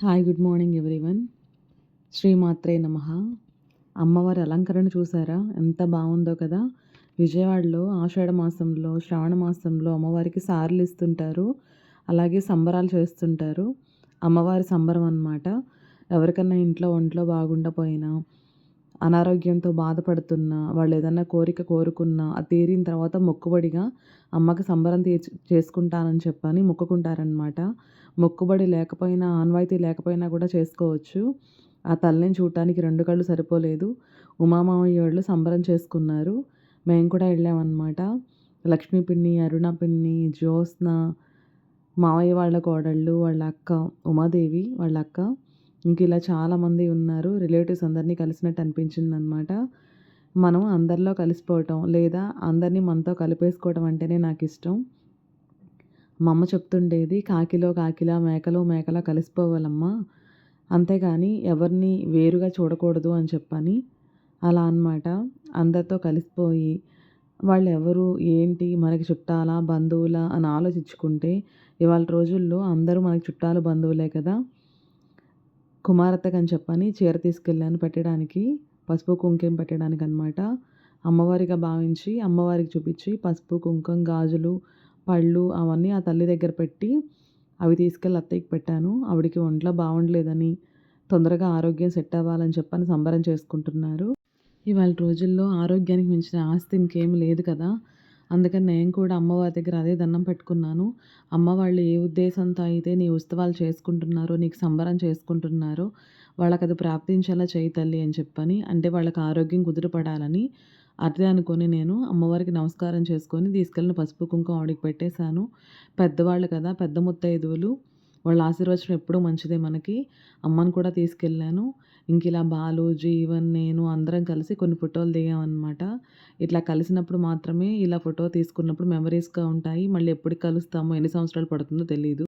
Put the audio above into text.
Hi good morning everyone. శ్రీమాత్రే నమః. అమ్మవారి అలంకరణ చూసారా ఎంత బాగుందో కదా. విజయవాడలో ఆషాఢ మాసంలో శ్రావణ మాసంలో అమ్మవారికి సారెలు ఇస్తుంటారు, అలాగే సంబరాలు చేస్తుంటారు. అమ్మవారి సంబరం అన్నమాట. ఎవరికన్నా ఇంట్లో ఒంట్లో బాగుండపోయినా, అనారోగ్యంతో బాధపడుతున్నా, వాళ్ళు ఏదన్నా కోరిక కోరుకున్నా అది తీరిన తర్వాత మొక్కుబడిగా అమ్మకి సంబరం చేసుకుంటానని చెప్పని మొక్కుకుంటారనమాట. మొక్కుబడి లేకపోయినా, ఆనవాయితీ లేకపోయినా కూడా చేసుకోవచ్చు. ఆ తల్లిని చూడటానికి 2 కళ్ళు సరిపోలేదు. ఉమామామయ్య వాళ్ళు సంబరం చేసుకున్నారు. మేము కూడా వెళ్ళామన్నమాట. లక్ష్మీ పిన్ని, అరుణ పిన్ని, జ్యోత్స్న, మావయ్య వాళ్ళ కోడళ్ళు, వాళ్ళ అక్క ఉమాదేవి వాళ్ళ అక్క, ఇంక ఇలా చాలామంది ఉన్నారు. రిలేటివ్స్ అందరినీ కలిసినట్టు అనిపించిందనమాట. మనం అందరిలో కలిసిపోవటం లేదా అందరినీ మనతో కలిపేసుకోవడం అంటేనే నాకిష్టం. మా అమ్మ చెప్తుండేది, "కాకిలో కాకిలా, మేకలో మేకలా కలిసిపోవాలమ్మా. అంతేగాని ఎవరిని వేరుగా చూడకూడదు" అని చెప్పని. అలా అనమాట. అందరితో కలిసిపోయి వాళ్ళెవరు, ఏంటి, మనకి చుట్టాలా, బంధువులా అని ఆలోచించుకుంటే ఇవాళ రోజుల్లో అందరూ మనకి చుట్టాలు, బంధువులే కదా. కుమారత్తకని చెప్పని చీర తీసుకెళ్ళాను పెట్టడానికి, పసుపు కుంకుమ పెట్టడానికనమాట. అమ్మవారిగా భావించి అమ్మవారికి చూపించి పసుపు, కుంకుమ, గాజులు, పళ్ళు అవన్నీ ఆ తల్లి దగ్గర పెట్టి అవి తీసుకెళ్ళి అత్తయ్యకి పెట్టాను. ఆవిడకి ఒంట్లో బాగుండలేదని, తొందరగా ఆరోగ్యం సెట్ అవ్వాలని చెప్పని సంబరం చేసుకుంటున్నారు. ఇవాళ రోజుల్లో ఆరోగ్యానికి మించిన ఆస్తి ఇంకేం లేదు కదా. అందుకని నేను కూడా అమ్మవారి దగ్గర అదే దండం పెట్టుకున్నాను. అమ్మ వాళ్ళు ఏ ఉద్దేశంతో అయితే నీ ఉత్సవాలు చేసుకుంటున్నారో, నీకు సంబరం చేసుకుంటున్నారో వాళ్ళకది ప్రాప్తించేలా చేయి తల్లి అని చెప్పని, అంటే వాళ్ళకి ఆరోగ్యం కుదుటపడాలని అదే అనుకోని నేను అమ్మవారికి నమస్కారం చేసుకొని తీసుకెళ్ళిన పసుపు, కుంకుమ ఆవిడకి పెట్టేశాను. పెద్దవాళ్ళు కదా, పెద్ద ముత్తైదువులు, వాళ్ళ ఆశీర్వచనం ఎప్పుడూ మంచిదే మనకి. అమ్మని కూడా తీసుకెళ్ళాను. ఇంకిలా బాలు, జీవన్, నేను అందరం కలిసి కొన్ని ఫోటోలు దిగామనమాట. ఇట్లా కలిసినప్పుడు మాత్రమే ఇలా ఫోటో తీసుకున్నప్పుడు మెమరీస్‌గా ఉంటాయి. మళ్ళీ ఎప్పటికి కలుస్తామో, ఎన్ని సంవత్సరాలు పడుతుందో తెలీదు.